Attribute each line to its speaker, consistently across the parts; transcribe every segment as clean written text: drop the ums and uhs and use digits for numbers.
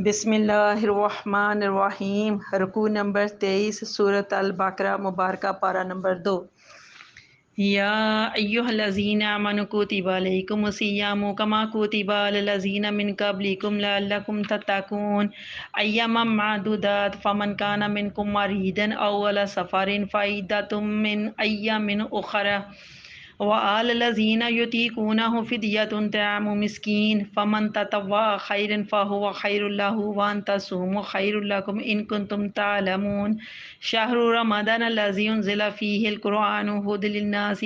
Speaker 1: بسم اللہ الرحمن الرحیم۔ رکوع نمبر 23 سورۃ البقرہ مبارکہ پارہ نمبر 2۔ یا ایھا الذین آمنوا کتب علیکم الصیام کما کتب علی الذین من قبلکم لعلکم تتقون ایاما معدودات فمن کان منکم مریضا او علی سفر فعدۃ من ایام اخر وعلی الذین یطیقونہ فدیۃ طعام مسکین فمن تطوع خیرا فہو خیر لہ وان تصوموا خیر لکم ان کنتم تعلمون شہر رمضان الذی انزل فیہ القرآن ھدی للناس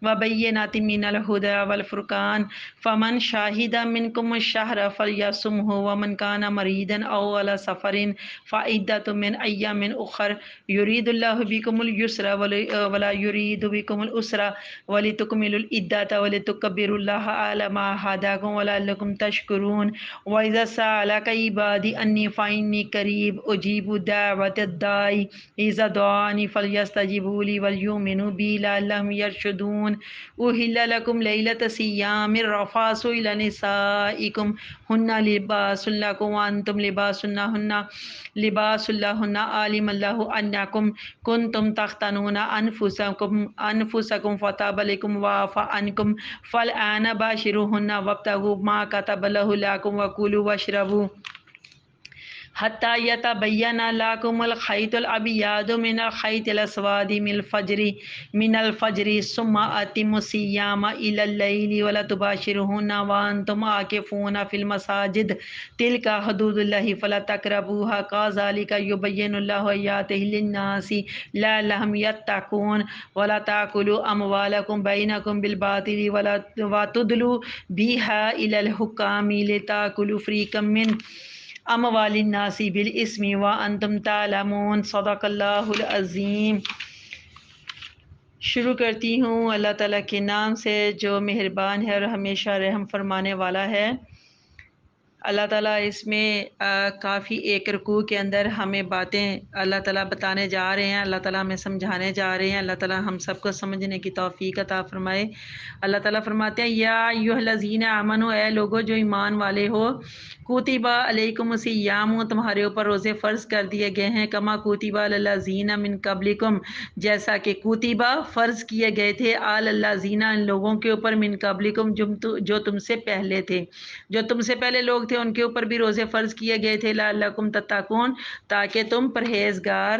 Speaker 1: وبینات من الہدی والفرقان فمن شہد منکم الشہر فلیصمہ ومن کان مریضا او علی سفر فعدۃ من ایام اخر یرید اللہ بکم الیسر ولا یرید بکم العسر ولتکملوا العدۃ ولتکبروا اللہ علی ما ھداکم ولعلکم تشکرون وَإِذَا سَأَلَكَ عِبَادِي أَنِّي فَإِنِّي قَرِيبٌ أُجِيبُ دَعْوَةَ الدَّاعِ إِذَا دَعَانِ فَلْيَسْتَجِيبُوا لِي وَلْيُؤْمِنُوا بِي لَعَلَّهُمْ يَرْشُدُونَ أُحِلَّ لَكُمْ لَيْلَةَ الصِّيَامِ الرَّفَثُ إِلَى نِسَائِكُمْ هُنَّ لِبَاسٌ لَكُمْ وَأَنْتُمْ لِبَاسٌ لَهُنَّ عَلِمَ اللَّهُ أَنَّكُمْ كُنْتُمْ تَخْتَانُونَ أَنفُسَكُمْ فَتَابَ عَلَيْكُمْ وَعَفَا عَنْكُمْ فَالْآنَ بَاشِرُوهُنَّ وَابْتَغُوا مَا كَتَبَ اللَّهُ لَكُمْ وَكُلُوا وَاشْرَبُوا حتى يتبين لكم الخيط الأبيض من الخيط الأسود من الفجر ثم أتموا الصيام إلى الليل ولا تباشروهن وأنتم عاكفون في المساجد تلك حدود الله فلا تقربوها كذلك يبين الله آياته للناس لعلهم يتقون ولا تأكلوا أموالكم بينكم بالباطل ولا تدلوا بها إلى الحكام لتأكلوا فريقا من اموال الناس بالاسم وانتم تعلمون صدق اللہ العظیم۔ شروع کرتی ہوں اللہ تعالیٰ کے نام سے جو مہربان ہے اور ہمیشہ رحم فرمانے والا ہے۔ اللہ تعالیٰ اس میں کافی ایک رکوع کے اندر ہمیں باتیں اللہ تعالیٰ بتانے جا رہے ہیں، اللہ تعالیٰ ہمیں سمجھانے جا رہے ہیں، اللہ تعالیٰ ہم سب کو سمجھنے کی توفیق عطا فرمائے۔ اللہ تعالیٰ فرماتے ہیں یا ایھا الذین آمنوا، اے لوگو جو ایمان والے ہو، کتب علیکم الصیام، تمہارے اوپر روزے فرض کر دیے گئے ہیں، کما کتب علی الذین من قبلکم، جیسا کہ کتبہ فرض کیے گئے تھے، علی الذین ان لوگوں کے اوپر، من قبلکم جو تم سے پہلے تھے، جو تم سے پہلے لوگ تھے ان کے اوپر بھی روزے فرض کیے گئے تھے، لعلکم تتقون، تاکہ تم پرہیزگار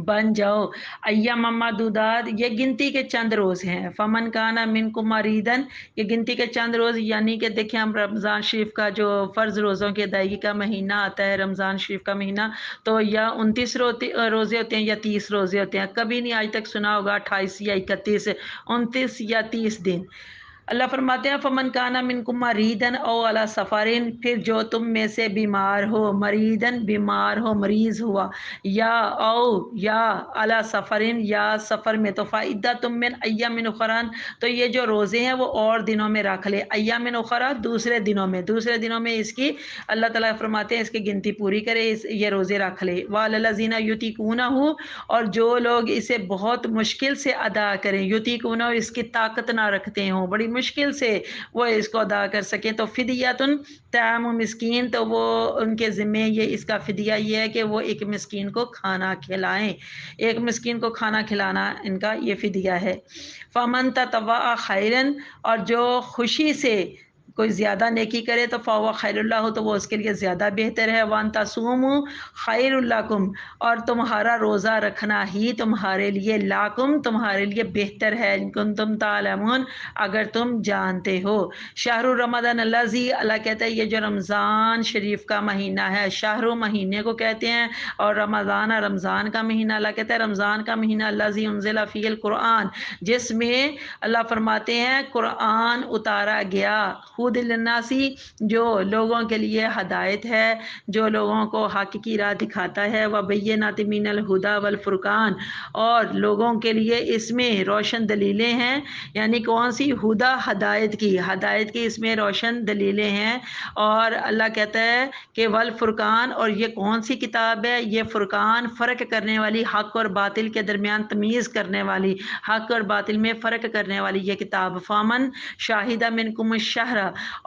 Speaker 1: بن جاؤ۔ ایام معدودات، یہ گنتی کے چند روز ہیں۔ فمن کان منکم مریضا، یہ گنتی کے چند روز، یعنی کہ دیکھیں ہم رمضان شریف کا جو فرض روزوں کی ادائیگی کا مہینہ آتا ہے، رمضان شریف کا مہینہ، تو یا 29 روزے ہوتے ہیں یا 30 روزے ہوتے ہیں، کبھی نہیں آج تک سنا ہوگا 28 یا 31، 29 یا 30 دن۔ اللہ فرماتے ہیں فمن کانا منکم مریضا او علی سفر، پھر جو تم میں سے بیمار ہو، مریضا بیمار ہو، مریض ہوا، یا علی سفر یا سفر میں، تو فعدۃ من ایام اخر، تو یہ جو روزے ہیں وہ اور دنوں میں رکھ لے، ایام اخر دوسرے دنوں میں اس کی اللہ تعالیٰ فرماتے ہیں اس کی گنتی پوری کرے، یہ روزے رکھ لے۔ وعلی الذین یطیقونہ، اور جو لوگ اسے بہت مشکل سے ادا کریں، یطیقونہ اس کی طاقت نہ رکھتے ہوں، بڑی مشکل سے وہ اس کو ادا کر سکیں، تو فدیۃ طعام مسکین، تو وہ ان کے ذمے یہ اس کا فدیہ یہ ہے کہ وہ ایک مسکین کو کھانا کھلائیں، ایک مسکین کو کھانا کھلانا ان کا یہ فدیہ ہے۔ فمن تطوع خیرا، اور جو خوشی سے کوئی زیادہ نیکی کرے تو فہو خیر اللہ، تو وہ اس کے لیے زیادہ بہتر ہے۔ وان تصوموا خیر لکم، اور تمہارا روزہ رکھنا ہی تمہارے لیے، لاکم تمہارے لیے بہتر ہے، ان کنتم تعلمون اگر تم جانتے ہو۔ شہر رمضان الذی، اللہ کہتا ہے یہ جو رمضان شریف کا مہینہ ہے، شہر مہینے کو کہتے ہیں، اور رمضان کا مہینہ، اللہ کہتا ہے رمضان کا مہینہ الذی انزل فیہ القرآن، جس میں اللہ فرماتے ہیں قرآن اتارا گیا، ھدی للناس، جو لوگوں کے لیے ہدایت ہے، جو لوگوں کو حق کی راہ دکھاتا ہے، وبینات من الہدی والفرقان، اور لوگوں کے لیے اس میں روشن دلیلیں ہیں، یعنی کون سی؟ ہدیٰ، ہدایت کی اس میں روشن دلیلیں ہیں، اور اللہ کہتا ہے کہ والفرقان، اور یہ کون سی کتاب ہے؟ یہ فرقان، فرق کرنے والی، حق اور باطل کے درمیان تمیز کرنے والی، حق اور باطل میں فرق کرنے والی یہ کتاب۔ فامن شاہدہ منکم الشہر،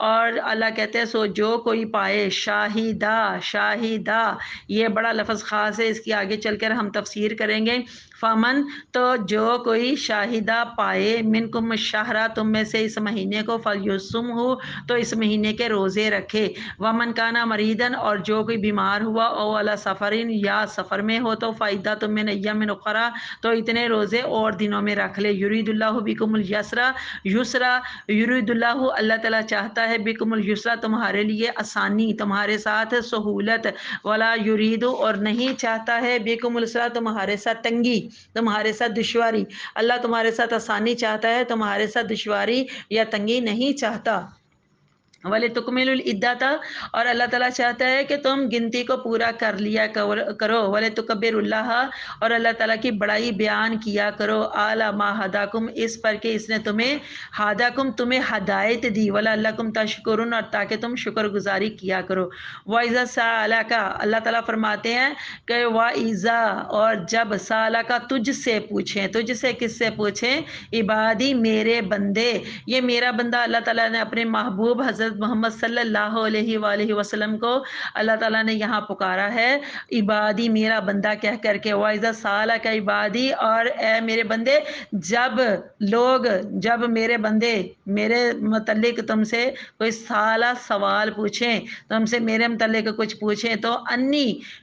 Speaker 1: اور اللہ کہتے ہیں سو جو کوئی پائے شاہدہ، شاہدہ یہ بڑا لفظ خاص ہے، اس کی آگے چل کر ہم تفسیر کریں گے۔ فمن تو جو کوئی شاہدہ پائے منکم الشہر تم میں سے اس مہینے کو فلیصم ہو تو اس مہینے کے روزے رکھے، ومن کانا مریدن اور جو کوئی بیمار ہوا او علی سفرین یا سفر میں ہو تو فائدہ تم من ایام اخری تو اتنے روزے اور دنوں میں رکھ لے۔ یرید اللہ بکم الیسرا، یسرا یرید اللہ اللہ تعالیٰ چاہتا ہے بکم الیسرا تمہارے لیے آسانی، تمہارے ساتھ سہولت، ولا یرید اور نہیں چاہتا ہے بکم السرا تمہارے ساتھ تنگی، تمہارے ساتھ دشواری۔ اللہ تمہارے ساتھ آسانی چاہتا ہے، تمہارے ساتھ دشواری یا تنگی نہیں چاہتا۔ وَلِتُكْمِلُوا الْعِدَّةَ اور اللہ تعالیٰ چاہتا ہے کہ تم گنتی کو پورا کر لیا کرو۔ وَلِتُكَبِّرُوا اللَّهَ اور اللہ تعالیٰ کی بڑائی بیان کیا کرو، عَلَىٰ مَا هَدَاكُمْ اس پر کہ اس نے تمہیں ہدایت دی، وَلَعَلَّكُمْ تَشْكُرُونَ اور تاکہ تم شکر گزاری کیا کرو۔ وَإِذَا سَأَلَكَ اللہ تعالیٰ فرماتے ہیں کہ وَإِذَا اور جب سَأَلَكَ تجھ سے پوچھیں، تجھ سے کس سے پوچھیں؟ عبادی میرے بندے، یہ میرا بندہ اللہ تعالیٰ نے اپنے محبوب حضرت محمد صلی اللہ علیہ وآلہ وسلم کو اللہ تعالیٰ نے یہاں پکارا ہے عبادی میرا بندہ کہہ کر کے۔ وَإِذَا سَأَلَكَ عبادی اور اے میرے بندے جب میرے بندے میرے متعلق تم سے کوئی سوال پوچھیں، تم سے میرے متعلق کچھ پوچھیں تو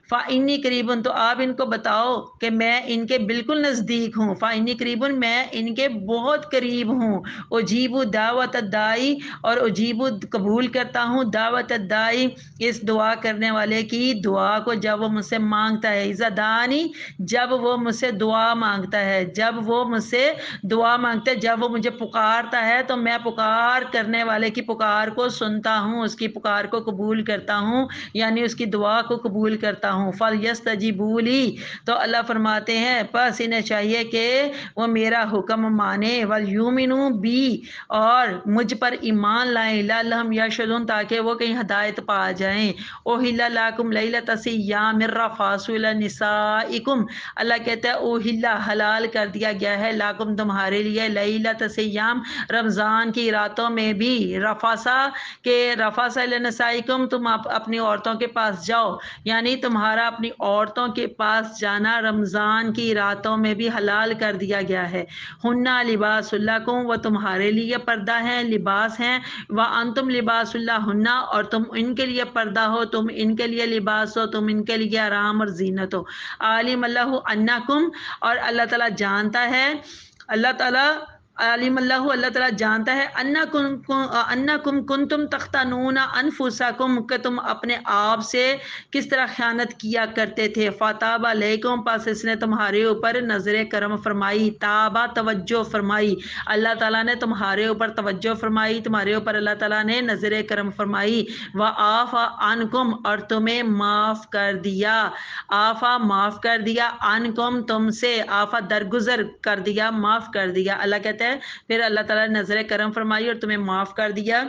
Speaker 1: فَإِنِّي قَرِيبٌ تو آپ ان کو بتاؤ کہ میں ان کے بالکل نزدیک ہوں، فَإِنِّي قَرِيبٌ میں ان کے بہت قریب ہوں، اجیب دعوت الداعی اور اجیب قبول کرتا ہوں دعوت الداعی اس دعا کرنے والے کی دعا کو جب وہ مجھ سے مانگتا ہے، اذا دعانی جب وہ مجھ سے دعا مانگتا ہے، جب وہ مجھ سے دعا مانگتا ہے، جب وہ مجھے پکارتا ہے تو میں پکار کرنے والے کی پکار کو سنتا ہوں، اس کی پکار کو قبول کرتا ہوں، یعنی اس کی دعا کو قبول کرتا ہوں۔ فَلْيَسْتَجِيبُوا لِي تو اللہ فرماتے ہیں پس انہیں چاہیے کہ وہ میرا حکم مانے، وَلْيُؤْمِنُوا بِي اور مجھ پر ایمان لائیں، لَعَلَّهُمْ يَرْشُدُونَ تاکہ وہ کہیں ہدایت پا جائیں۔ أُحِلَّ لَكُمْ لَيْلَةَ الصِّيَامِ الرَّفَثُ إِلَى نِسَائِكُمْ اللہ کہتا ہے أُحِلَّ حلال کر دیا گیا ہے لَكُمْ تمہارے لیے لَيْلَةَ الصِّيَامِ رمضان کی راتوں میں بھی رفاسا کہ رفاسا إِلَى نِسَائِكُمْ تم اپنی عورتوں کے پاس جاؤ، یعنی تمہارا اپنی عورتوں کے پاس جانا رمضان کی راتوں میں بھی حلال کر دیا گیا ہے۔ ہنّا لباس لکم وہ تمہارے لیے پردہ ہیں، لباس ہیں، وانتم لباس لہن اور تم ان کے لیے پردہ ہو، تم ان کے لیے لباس ہو، تم ان کے لیے آرام اور زینت ہو۔ عالم اللہ انکم اور اللہ تعالیٰ جانتا ہے، عالم اللہ تعالیٰ جانتا ہے انکم کنتم تختانون انفسکم کہ تم اپنے آپ سے کس طرح خیانت کیا کرتے تھے۔ فتاب علیکم پس اس نے تمہارے اوپر نظر کرم فرمائی، تابہ توجہ فرمائی، اللہ تعالیٰ نے تمہارے اوپر توجہ فرمائی، تمہارے اوپر اللہ تعالیٰ نے نظر کرم فرمائی۔ وعفا عنکم اور تمہیں معاف کر دیا، عفا معاف کر دیا، عنکم تم سے، عفا درگزر کر دیا، معاف کر دیا۔ اللہ کہتا ہے پھر اللہ تعالیٰ نے نظر کرم فرمائی اور تمہیں معاف کر دیا۔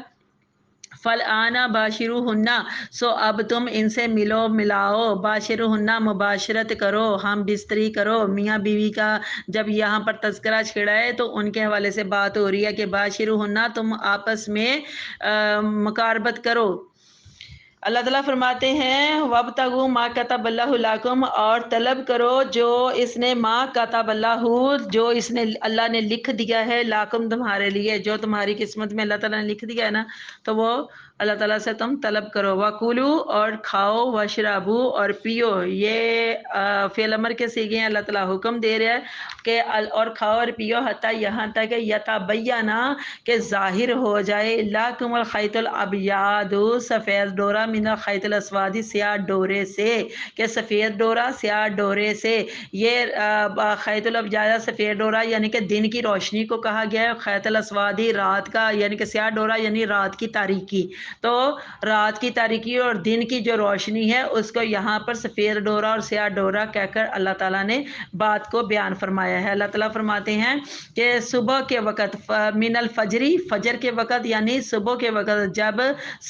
Speaker 1: فَالْآنَ بَاشِرُوهُنَّ سو اب تم ان سے ملاؤ، باشرُوهُنَّ مباشرت کرو، ہم بستری کرو۔ میاں بیوی کا جب یہاں پر تذکرہ چھڑا ہے تو ان کے حوالے سے بات ہو رہی ہے کہ باشرُوهُنَّ تم آپس میں مقاربت کرو۔ اللہ تعالیٰ فرماتے ہیں وَابْتَغُوا مَا كَتَبَ اللَّهُ لَكُمْ اور طلب کرو جو اس نے مَا كَتَبَ اللَّهُ جو اس نے اللہ نے لکھ دیا ہے لَكُمْ تمہارے لیے، جو تمہاری قسمت میں اللہ تعالیٰ نے لکھ دیا ہے نا تو وہ اللہ تعالیٰ سے تم طلب کرو۔ وَكُلُوا اور کھاؤ، وَاشْرَبُوا اور پیو، یہ فعل امر کے صیغے ہیں، اللہ تعالیٰ حکم دے رہا ہے کہ اور کھاؤ اور پیو حتیٰ یہاں تک کہ یتبین کہ ظاہر ہو جائے لَكُمُ الْخَيْطُ الْأَبْيَضُ سفید ڈورا من الخیط الاسود سیاہ ڈورے سے، کہ سفید ڈورا سیاہ ڈورے سے۔ یہ خیط الابیض سفید ڈورا یعنی کہ دن کی روشنی کو کہا گیا ہے، خیط الاسودی رات کا یعنی کہ سیاہ ڈورا یعنی رات کی تاریکی، تو رات کی تاریکی اور دن کی جو روشنی ہے اس کو یہاں پر سفید ڈورا اور سیاہ ڈورا کہہ کر اللہ تعالیٰ نے بات کو بیان فرمایا ہے۔ اللہ تعالیٰ فرماتے ہیں کہ صبح کے وقت من الفجری فجر کے وقت یعنی صبح کے وقت جب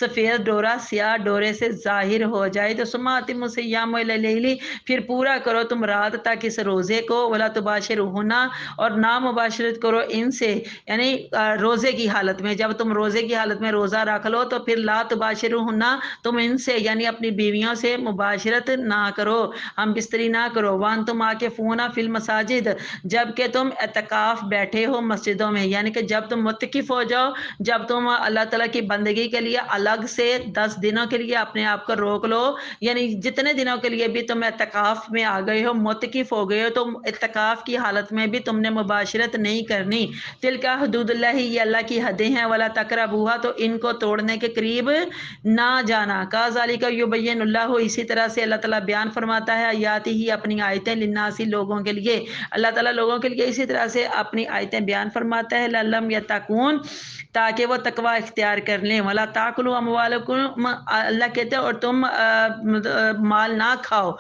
Speaker 1: سفید ڈورا سیاہ ڈورے سے ظاہر ہو جائے تو سماتم الصیام الی اللیل، پھر پورا کرو تم رات تک اس روزے کو، ولا تباشرہن، اور نہ مباشرت کرو ان سے، یعنی روزے کی حالت میں، جب تم روزے کی حالت میں روزہ رکھ لو تو پھر لا تباشرہن، تم ان سے یعنی اپنی بیویوں سے مباشرت نہ کرو، ہم بستری نہ کرو، وانتم عاکفون فی المساجد، جب کہ تم اعتکاف بیٹھے ہو مسجدوں میں، یعنی کہ جب تم متکف ہو جاؤ، جب تم اللہ تعالیٰ کی بندگی کے لیے الگ سے 10 دنوں کے لیے اپنے آپ کو روک لو، یعنی جتنے دنوں کے لیے بھی تم اعتکاف میں آ گئے ہو، متکف ہو گئے ہو، تو اعتکاف کی حالت میں بھی تم نے مباشرت نہیں کرنی۔ تلکا حدود اللہ، یہ اللہ کی حدیں ہیں، ولا تقربوها، تو ان کو توڑنے کے قریب نہ جانا۔ کذالک یبین اللہ، اسی طرح سے اللہ تعالیٰ بیان فرماتا ہے آیاتی ہی اپنی آیتیں، للناس لوگوں کے لیے، اللہ تعالیٰ لوگوں کے لیے اسی طرح سے اپنی آیتیں بیان فرماتا ہے، لعلہم یتقون، تاکہ وہ تقوی اختیار کر لیں۔ ولا تاکلوا اموالکم، اللہ کہتے ہیں اور تم مال نہ کھاؤ،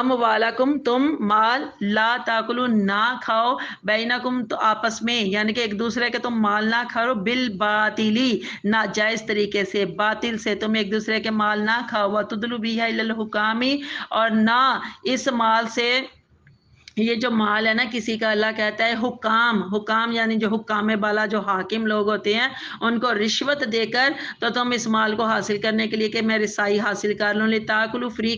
Speaker 1: اموالکم تم مال، لا تاکلوا نہ کھاؤ، بینکم تو آپس میں، یعنی کہ ایک دوسرے کے تم مال نہ کھاؤ، بالباطلی ناجائز طریقے سے، باطل سے تم ایک دوسرے کے مال نہ کھاؤ، وتدلوا بہ الی الحکام، اور نہ اس مال سے، یہ جو مال ہے نا کسی کا، اللہ کہتا ہے حکام یعنی جو حکام بالا، جو حاکم لوگ ہوتے ہیں، ان کو رشوت دے کر تو تم اس مال کو حاصل کرنے کے لیے کہ میں رسائی حاصل کر لوں، لتاکلوا فری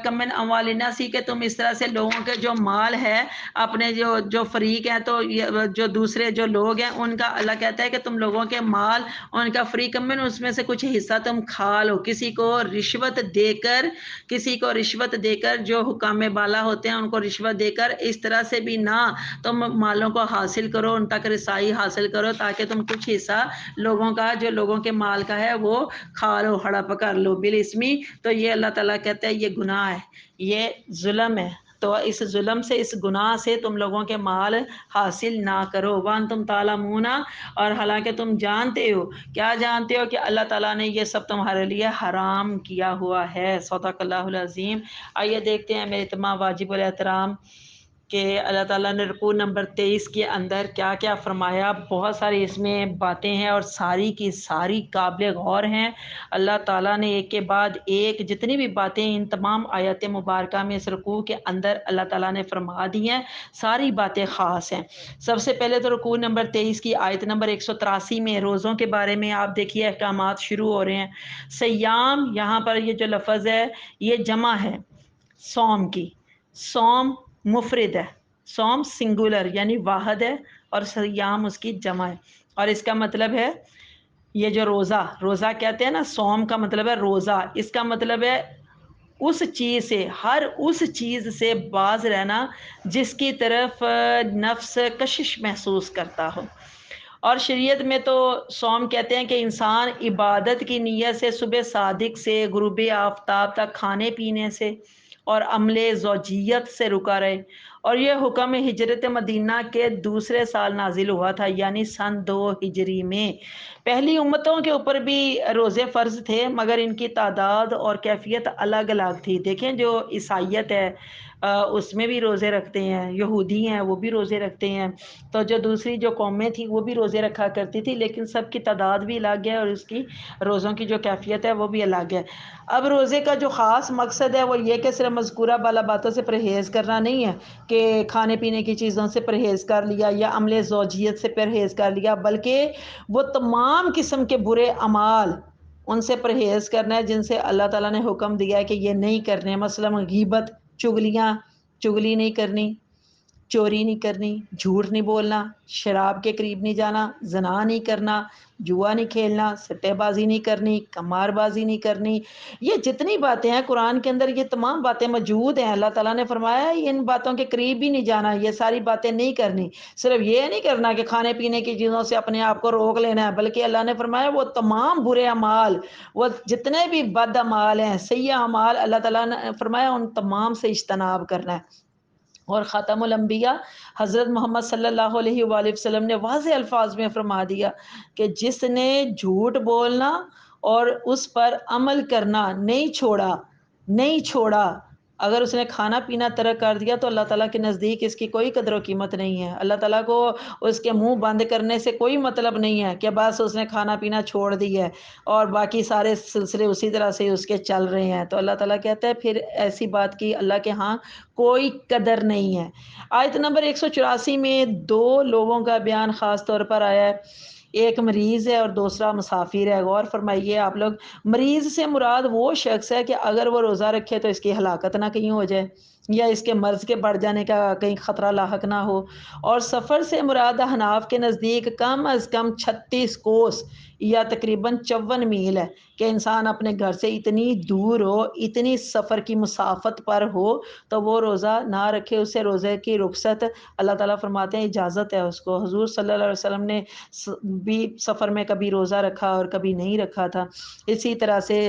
Speaker 1: کمن اموال الناس، کہ تم اس طرح سے لوگوں کے جو مال ہے اپنے جو فریق ہیں، تو جو دوسرے جو لوگ ہیں ان کا، اللہ کہتا ہے کہ تم لوگوں کے مال ان کا فری کمن، اس میں سے کچھ حصہ تم کھا لو، کسی کو رشوت دے کر جو حکام بالا ہوتے ہیں ان کو رشوت دے کر، اس طرح سے بھی نہ تم مالوں کو حاصل کرو، ان تک رسائی حاصل کرو، تاکہ تم کچھ حصہ لوگوں کا، جو لوگوں کے مال کا ہے، وہ کھا لو، ہڑپ کر لو بالاسمی۔ تو یہ اللہ تعالیٰ کہتا ہے یہ گناہ ہے، یہ ظلم ہے، تو اس ظلم سے، اس گناہ سے تم لوگوں کے مال حاصل نہ کرو، وانتم تعلمون، اور حالانکہ تم جانتے ہو، کیا جانتے ہو، کہ اللہ تعالیٰ نے یہ سب تمہارے لیے حرام کیا ہوا ہے۔ صدق اللہ العظیم۔ آئیے دیکھتے ہیں میرے تمام واجب الاحترام کہ اللہ تعالیٰ نے رکوع نمبر 23 کے اندر کیا کیا فرمایا۔ بہت ساری اس میں باتیں ہیں اور ساری کی ساری قابل غور ہیں۔ اللہ تعالیٰ نے ایک کے بعد ایک جتنی بھی باتیں ان تمام آیات مبارکہ میں اس رکوع کے اندر اللہ تعالیٰ نے فرما دی ہیں، ساری باتیں خاص ہیں۔ سب سے پہلے تو رکوع نمبر 23 کی آیت نمبر 183 میں روزوں کے بارے میں آپ دیکھیے احکامات شروع ہو رہے ہیں۔ سیام، یہاں پر یہ جو لفظ ہے یہ جمع ہے صوم کی، صوم مفرد ہے، صوم سنگولر یعنی واحد ہے، اور سیام اس کی جمع ہے، اور اس کا مطلب ہے یہ جو روزہ کہتے ہیں نا، صوم کا مطلب ہے روزہ، اس کا مطلب ہے اس چیز سے، ہر اس چیز سے باز رہنا جس کی طرف نفس کشش محسوس کرتا ہو۔ اور شریعت میں تو صوم کہتے ہیں کہ انسان عبادت کی نیت سے صبح صادق سے غروب آفتاب تک کھانے پینے سے اور عمل زوجیت سے رکا رہے، اور یہ حکم ہجرت مدینہ کے دوسرے سال نازل ہوا تھا، یعنی سن 2 ہجری میں۔ پہلی امتوں کے اوپر بھی روزے فرض تھے، مگر ان کی تعداد اور کیفیت الگ الگ تھی۔ دیکھیں جو عیسائیت ہے اس میں بھی روزے رکھتے ہیں، یہودی ہیں وہ بھی روزے رکھتے ہیں، تو جو دوسری جو قومیں تھیں وہ بھی روزے رکھا کرتی تھی، لیکن سب کی تعداد بھی الگ ہے اور اس کی روزوں کی جو کیفیت ہے وہ بھی الگ ہے۔ اب روزے کا جو خاص مقصد ہے وہ یہ کہ صرف مذکورہ بالا باتوں سے پرہیز کرنا نہیں ہے کہ کھانے پینے کی چیزوں سے پرہیز کر لیا یا عمل زوجیت سے پرہیز کر لیا، بلکہ وہ تمام قسم کے برے اعمال ان سے پرہیز کرنا ہے جن سے اللہ تعالیٰ نے حکم دیا ہے کہ یہ نہیں کرنے، مثلا غیبت، چگلی نہیں کرنی، چوری نہیں کرنی، جھوٹ نہیں بولنا، شراب کے قریب نہیں جانا، زنا نہیں کرنا، جوا نہیں کھیلنا، سٹے بازی نہیں کرنی، قمار بازی نہیں کرنی، یہ جتنی باتیں ہیں قرآن کے اندر یہ تمام باتیں موجود ہیں۔ اللہ تعالیٰ نے فرمایا ہے ان باتوں کے قریب بھی نہیں جانا، یہ ساری باتیں نہیں کرنی۔ صرف یہ نہیں کرنا کہ کھانے پینے کی چیزوں سے اپنے آپ کو روک لینا ہے، بلکہ اللہ نے فرمایا وہ تمام برے اعمال، وہ جتنے بھی بد اعمال ہیں، سیئ اعمال، اللہ تعالیٰ نے فرمایا ان تمام سے اجتناب کرنا ہے۔ اور خاتم الانبیاء حضرت محمد صلی اللہ علیہ وآلہ وسلم نے واضح الفاظ میں فرما دیا کہ جس نے جھوٹ بولنا اور اس پر عمل کرنا نہیں چھوڑا اگر اس نے کھانا پینا ترک کر دیا تو اللہ تعالیٰ کے نزدیک اس کی کوئی قدر و قیمت نہیں ہے. اللہ تعالیٰ کو اس کے منہ بند کرنے سے کوئی مطلب نہیں ہے کہ بس اس نے کھانا پینا چھوڑ دیا ہے اور باقی سارے سلسلے اسی طرح سے اس کے چل رہے ہیں. تو اللہ تعالیٰ کہتا ہے پھر ایسی بات کی اللہ کے ہاں کوئی قدر نہیں ہے. آیت نمبر 184 میں دو لوگوں کا بیان خاص طور پر آیا ہے. ایک مریض ہے اور دوسرا مسافر ہے. غور فرمائیے آپ لوگ، مریض سے مراد وہ شخص ہے کہ اگر وہ روزہ رکھے تو اس کی ہلاکت نہ کہیں ہو جائے یا اس کے مرض کے بڑھ جانے کا کہیں خطرہ لاحق نہ ہو. اور سفر سے مراد حناف کے نزدیک کم از کم 36 کوس یا تقریباً 54 میل ہے کہ انسان اپنے گھر سے اتنی دور ہو، اتنی سفر کی مسافت پر ہو تو وہ روزہ نہ رکھے. اسے روزے کی رخصت اللہ تعالیٰ فرماتے ہیں اجازت ہے اس کو. حضور صلی اللہ علیہ وسلم نے بھی سفر میں کبھی روزہ رکھا اور کبھی نہیں رکھا تھا. اسی طرح سے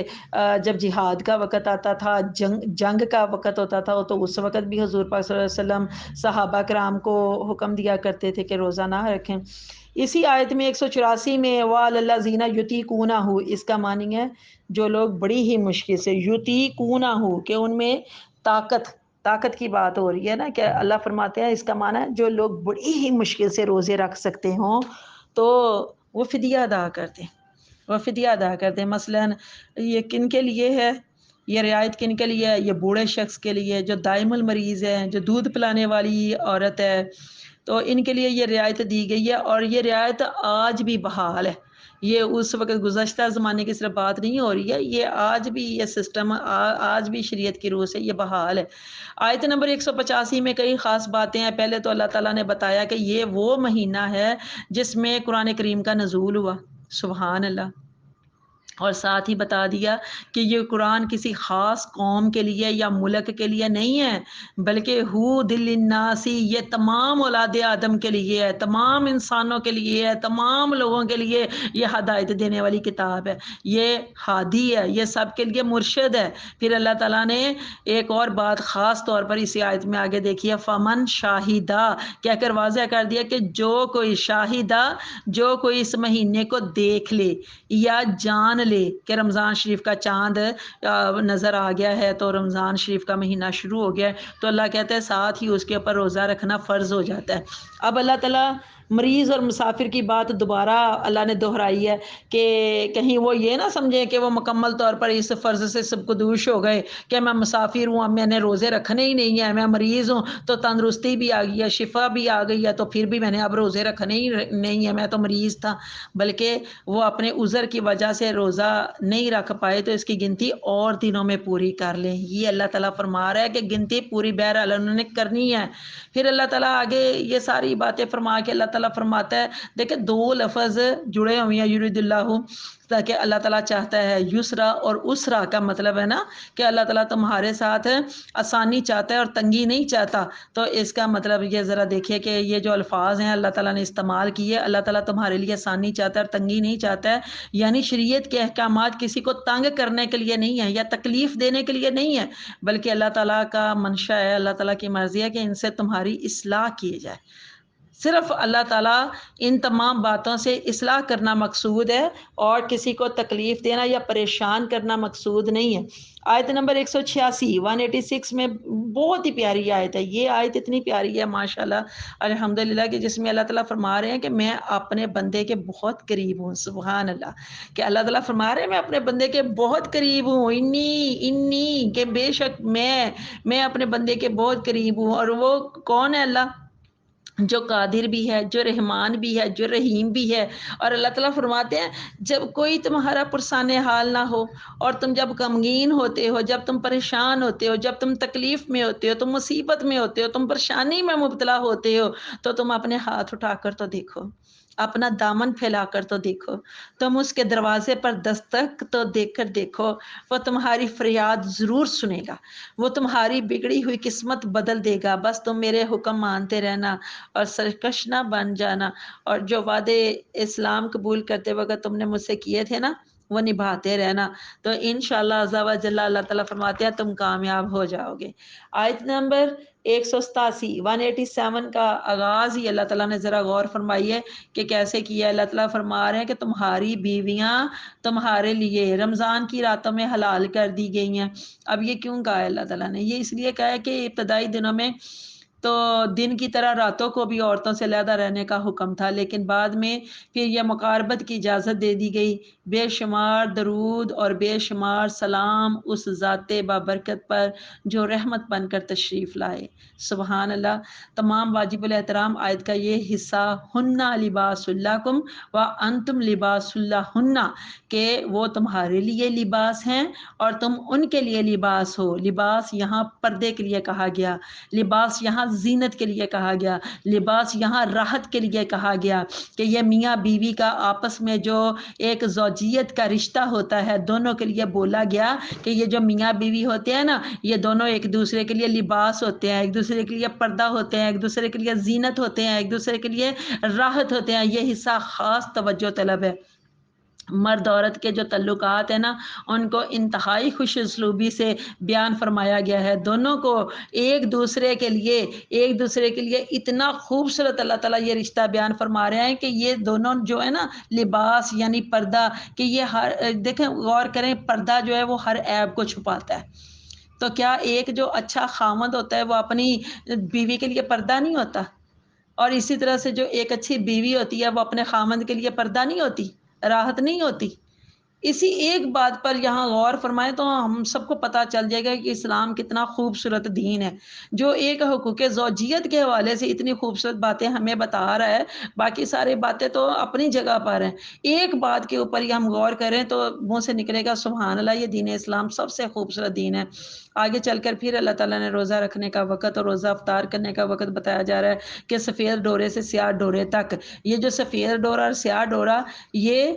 Speaker 1: جب جہاد کا وقت آتا تھا، جنگ کا وقت ہوتا تھا، تو اس وقت بھی حضور پاک صلی اللہ علیہ وسلم صحابہ کرام کو حکم دیا کرتے تھے کہ روزہ نہ رکھیں. اسی آیت میں 184 میں وَعَلَى الَّذِينَ يُطِيقُونَهُ، اس کا معنی ہے جو لوگ بڑی ہی مشکل سے، یُطِيقُونَهُ کہ ان میں طاقت کی بات ہو رہی ہے نا، کہ اللہ فرماتے ہیں اس کا معنی ہے جو لوگ بڑی ہی مشکل سے روزے رکھ سکتے ہوں تو وہ فدیہ ادا کرتے ہیں. وہ فدیہ ادا کرتے ہیں. مثلاً یہ کن کے لیے ہے یہ رعایت؟ کن کے لیے ہے؟ یہ بوڑھے شخص کے لیے جو دائم المریض ہے، جو دودھ پلانے والی عورت ہے، تو ان کے لیے یہ رعایت دی گئی ہے. اور یہ رعایت آج بھی بحال ہے. یہ اس وقت گزشتہ زمانے کی صرف بات نہیں ہو رہی ہے، یہ آج بھی یہ سسٹم آج بھی شریعت کی روح سے یہ بحال ہے. آیت نمبر 185 میں کئی خاص باتیں ہیں. پہلے تو اللہ تعالیٰ نے بتایا کہ یہ وہ مہینہ ہے جس میں قرآن کریم کا نزول ہوا. سبحان اللہ. اور ساتھ ہی بتا دیا کہ یہ قرآن کسی خاص قوم کے لیے یا ملک کے لیے نہیں ہے، بلکہ ہود للناس، یہ تمام اولاد آدم کے لیے ہے، تمام انسانوں کے لیے ہے، تمام لوگوں کے لیے یہ ہدایت دینے والی کتاب ہے. یہ ہادی ہے، یہ سب کے لیے مرشد ہے. پھر اللہ تعالیٰ نے ایک اور بات خاص طور پر اسی آیت میں آگے دیکھیے، فمن شاہدہ کہہ کر واضح کر دیا کہ جو کوئی شاہدہ، جو کوئی اس مہینے کو دیکھ لے یا جان لے کہ رمضان شریف کا چاند نظر آ گیا ہے تو رمضان شریف کا مہینہ شروع ہو گیا ہے، تو اللہ کہتا ہے ساتھ ہی اس کے اوپر روزہ رکھنا فرض ہو جاتا ہے. اب اللہ تعالیٰ مریض اور مسافر کی بات دوبارہ اللہ نے دہرائی ہے کہ کہیں وہ یہ نہ سمجھیں کہ وہ مکمل طور پر اس فرض سے سب کو دوش ہو گئے کہ میں مسافر ہوں، اب میں نے روزے رکھنے ہی نہیں ہیں، میں مریض ہوں تو تندرستی بھی آ گئی ہے، شفا بھی آ گئی ہے، تو پھر بھی میں نے اب روزے رکھنے ہی نہیں ہیں، میں تو مریض تھا. بلکہ وہ اپنے عذر کی وجہ سے روزہ نہیں رکھ پائے تو اس کی گنتی اور دنوں میں پوری کر لیں. یہ اللہ تعالیٰ فرما رہا ہے کہ گنتی پوری بہرحال انہوں نے کرنی ہے. پھر اللہ تعالیٰ آگے یہ ساری باتیں فرما کے اللہ تعالیٰ فرماتا ہے، دیکھیں دو لفظ جڑے ہوئے ہیں، یرید اللہ، تاکہ اللہ تعالیٰ چاہتا ہے یسرا اور اسرا کا مطلب ہے نا کہ اللہ تعالیٰ تمہارے ساتھ آسانی چاہتا ہے اور تنگی نہیں چاہتا. تو اس کا مطلب یہ ذرا دیکھیے کہ یہ جو الفاظ ہیں اللہ تعالیٰ نے استعمال کیے، اللہ تعالیٰ تمہارے لیے آسانی چاہتا ہے اور تنگی نہیں چاہتا ہے. یعنی شریعت کے احکامات کسی کو تنگ کرنے کے لیے نہیں ہے یا تکلیف دینے کے لیے نہیں ہے، بلکہ اللہ تعالیٰ کا منشا ہے، اللہ تعالیٰ کی مرضی ہے کہ ان سے تمہاری اصلاح کی جائے. صرف اللہ تعالیٰ ان تمام باتوں سے اصلاح کرنا مقصود ہے اور کسی کو تکلیف دینا یا پریشان کرنا مقصود نہیں ہے. آیت نمبر 186 میں بہت ہی پیاری آیت ہے. یہ آیت اتنی پیاری ہے ماشاءاللہ الحمدللہ کہ جس میں اللہ تعالیٰ فرما رہے ہیں کہ میں اپنے بندے کے بہت قریب ہوں. سبحان اللہ. کہ اللہ تعالیٰ فرما رہے ہیں میں اپنے بندے کے بہت قریب ہوں. انی کہ بے شک میں اپنے بندے کے بہت قریب ہوں. اور وہ کون ہے؟ اللہ جو قادر بھی ہے، جو رحمان بھی ہے، جو رحیم بھی ہے. اور اللہ تعالیٰ فرماتے ہیں جب کوئی تمہارا پرسان حال نہ ہو اور تم جب غمگین ہوتے ہو، جب تم پریشان ہوتے ہو، جب تم تکلیف میں ہوتے ہو، تم مصیبت میں ہوتے ہو، تم پریشانی میں مبتلا ہوتے ہو، تو تم اپنے ہاتھ اٹھا کر تو دیکھو، اپنا دامن پھیلا کر تو دیکھو، تم اس کے دروازے پر دستک تو دیکھ کر دیکھو. وہ تمہاری فریاد ضرور سنے گا، وہ تمہاری بگڑی ہوئی قسمت بدل دے گا. بس تم میرے حکم مانتے رہنا اور سرکش نہ بن جانا. اور جو وعدے اسلام قبول کرتے وقت تم نے مجھ سے کیے تھے نا، وہ نبھاتے رہنا، تو انشاءاللہ عز و جل اللہ تعالیٰ فرماتے ہیں تم کامیاب ہو جاؤ گے۔ آیت نمبر 187 187 کا آغاز ہی اللہ تعالیٰ نے ذرا غور فرمائیے کہ کیسے کیا۔ اللہ تعالیٰ فرما رہے ہیں کہ تمہاری بیویاں تمہارے لیے رمضان کی راتوں میں حلال کر دی گئی ہیں۔ اب یہ کیوں کہا ہے اللہ تعالیٰ نے؟ یہ اس لیے کہا ہے کہ ابتدائی دنوں میں تو دن کی طرح راتوں کو بھی عورتوں سے علیحدہ رہنے کا حکم تھا، لیکن بعد میں پھر یہ مقاربت کی اجازت دے دی گئی۔ بے شمار درود اور بے شمار سلام اس ذات بابرکت پر جو رحمت بن کر تشریف لائے۔ سبحان اللہ۔ تمام واجب الاحترام آیت کا یہ حصہ ہنہ لباس لکم وانتم لباس لہن، کہ وہ تمہارے لیے لباس ہیں اور تم ان کے لیے لباس ہو۔ لباس یہاں پردے کے لیے کہا گیا، لباس یہاں زینت کے لیے کہا گیا، لباس یہاں راحت کے لیے کہا گیا، کہ یہ میاں بیوی کا آپس میں جو ایک زوجیت کا رشتہ ہوتا ہے، دونوں کے لیے بولا گیا کہ یہ جو میاں بیوی ہوتے ہیں نا، یہ دونوں ایک دوسرے کے لیے لباس ہوتے ہیں، ایک دوسرے کے لیے پردہ ہوتے ہیں، ایک دوسرے کے لیے زینت ہوتے ہیں، ایک دوسرے کے لیے راحت ہوتے ہیں۔ یہ حصہ خاص توجہ طلب ہے۔ مرد عورت کے جو تعلقات ہیں نا، ان کو انتہائی خوش اسلوبی سے بیان فرمایا گیا ہے۔ دونوں کو ایک دوسرے کے لیے اتنا خوبصورت اللہ تعالیٰ یہ رشتہ بیان فرما رہے ہیں کہ یہ دونوں جو ہے نا لباس یعنی پردہ، کہ یہ دیکھیں غور کریں، پردہ جو ہے وہ ہر عیب کو چھپاتا ہے۔ تو کیا ایک جو اچھا خامند ہوتا ہے وہ اپنی بیوی کے لیے پردہ نہیں ہوتا؟ اور اسی طرح سے جو ایک اچھی بیوی ہوتی ہے وہ اپنے خامند کے لیے پردہ نہیں ہوتی، راحت نہیں ہوتی؟ اسی ایک بات پر یہاں غور فرمائیں تو ہم سب کو پتہ چل جائے گا کہ اسلام کتنا خوبصورت دین ہے، جو ایک حقوق زوجیت کے حوالے سے اتنی خوبصورت باتیں ہمیں بتا رہا ہے۔ باقی ساری باتیں تو اپنی جگہ پر ہیں، ایک بات کے اوپر ہی ہم غور کریں تو منہ سے نکلے گا سبحان اللہ، یہ دین اسلام سب سے خوبصورت دین ہے۔ آگے چل کر پھر اللہ تعالیٰ نے روزہ رکھنے کا وقت اور روزہ افطار کرنے کا وقت بتایا جا رہا ہے کہ سفید ڈورے سے سیاہ ڈورے تک۔ یہ جو سفید ڈورا اور سیاہ ڈورا، یہ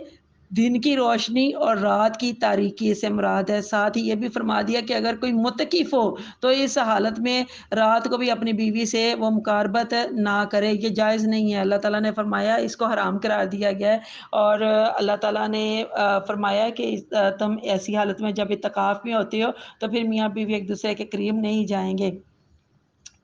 Speaker 1: دن کی روشنی اور رات کی تاریکی سے مراد ہے۔ ساتھ ہی یہ بھی فرما دیا کہ اگر کوئی متکف ہو تو اس حالت میں رات کو بھی اپنی بیوی سے وہ مقاربت نہ کرے، یہ جائز نہیں ہے۔ اللہ تعالیٰ نے فرمایا اس کو حرام قرار دیا گیا ہے، اور اللہ تعالیٰ نے فرمایا کہ تم ایسی حالت میں جب اعتکاف میں ہوتے ہو تو پھر میاں بیوی ایک دوسرے کے قریب نہیں جائیں گے۔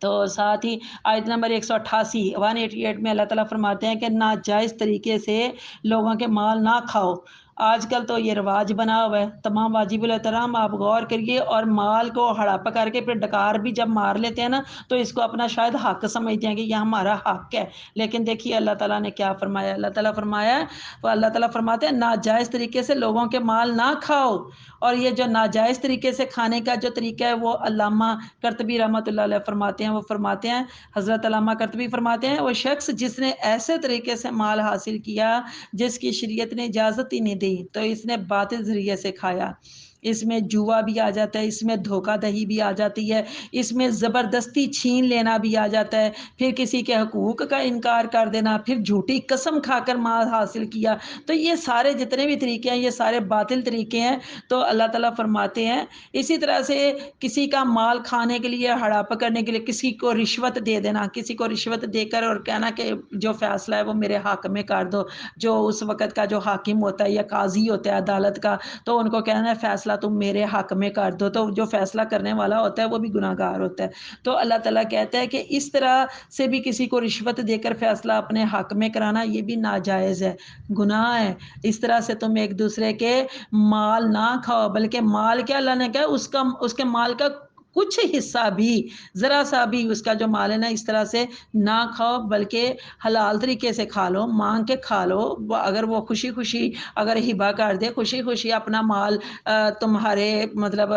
Speaker 1: تو ساتھ ہی آیت نمبر 188 میں اللہ تعالیٰ فرماتے ہیں کہ ناجائز طریقے سے لوگوں کے مال نہ کھاؤ۔ آج کل تو یہ رواج بنا ہوا ہے۔ تمام واجب الاحترام آپ غور کریے، اور مال کو ہڑپ کر کے پھر ڈکار بھی جب مار لیتے ہیں نا تو اس کو اپنا شاید حق سمجھتے ہیں کہ یہ ہمارا حق ہے، لیکن دیکھیے اللہ تعالیٰ نے کیا فرمایا۔ اللہ تعالیٰ فرماتے ہیں ناجائز طریقے سے لوگوں کے مال نہ کھاؤ۔ اور یہ جو ناجائز طریقے سے کھانے کا جو طریقہ ہے وہ علامہ قرطبی رحمۃ اللہ علیہ فرماتے ہیں، حضرت علامہ قرطبی فرماتے ہیں وہ شخص جس نے ایسے طریقے سے مال حاصل کیا جس کی شریعت نے اجازت ہی نہیں دی تو اس نے باطل ذریعے سے کھایا۔ اس میں جوا بھی آ جاتا ہے، اس میں دھوکہ دہی بھی آ جاتی ہے، اس میں زبردستی چھین لینا بھی آ جاتا ہے، پھر کسی کے حقوق کا انکار کر دینا، پھر جھوٹی قسم کھا کر مال حاصل کیا۔ تو یہ سارے جتنے بھی طریقے ہیں یہ سارے باطل طریقے ہیں۔ تو اللہ تعالیٰ فرماتے ہیں اسی طرح سے کسی کا مال کھانے کے لیے، ہڑپ کرنے کے لیے کسی کو رشوت دے دینا، کسی کو رشوت دے کر اور کہنا کہ جو فیصلہ ہے وہ میرے حق میں کر دو۔ جو اس وقت کا جو حاکم ہوتا ہے یا قاضی ہوتا ہے عدالت کا، تو ان کو کہنا ہے فیصلہ تم میرے حق میں کر دو، تو جو فیصلہ کرنے والا ہوتا ہے وہ بھی گناہ گار ہوتا ہے۔ تو اللہ تعالیٰ کہتا ہے کہ اس طرح سے بھی کسی کو رشوت دے کر فیصلہ اپنے حق میں کرانا یہ بھی ناجائز ہے، گناہ ہے۔ اس طرح سے تم ایک دوسرے کے مال نہ کھاؤ، بلکہ مال کیا اللہ نے کہا اس کے مال کا کچھ حصہ بھی، ذرا سا بھی اس کا جو مال ہے نا اس طرح سے نہ کھاؤ، بلکہ حلال طریقے سے کھا لو، مانگ کے کھا لو۔ اگر وہ خوشی خوشی اگر ہبہ کر دے، خوشی خوشی اپنا مال تمہارے مطلب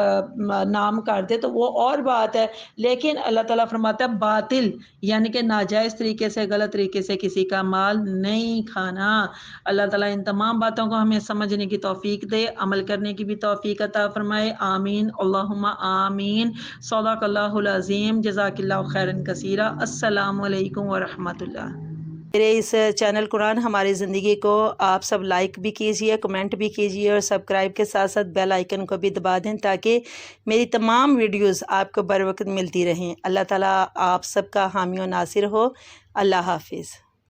Speaker 1: نام کر دے تو وہ اور بات ہے، لیکن اللہ تعالیٰ فرماتا ہے باطل یعنی کہ ناجائز طریقے سے، غلط طریقے سے کسی کا مال نہیں کھانا۔ اللہ تعالیٰ ان تمام باتوں کو ہمیں سمجھنے کی توفیق دے، عمل کرنے کی بھی توفیق عطا فرمائے، آمین اللہم آمین۔ صدق اللہ العظیم، جزاک اللہ خیرا کثیرا۔ السلام علیکم ورحمۃ اللہ۔ میرے اس چینل قرآن ہماری زندگی کو آپ سب لائک بھی کیجئے، کمنٹ بھی کیجئے، اور سبسکرائب کے ساتھ ساتھ بیل آئیکن کو بھی دبا دیں تاکہ میری تمام ویڈیوز آپ کو بر وقت ملتی رہیں۔ اللہ تعالیٰ آپ سب کا حامی و ناصر ہو۔ اللہ حافظ۔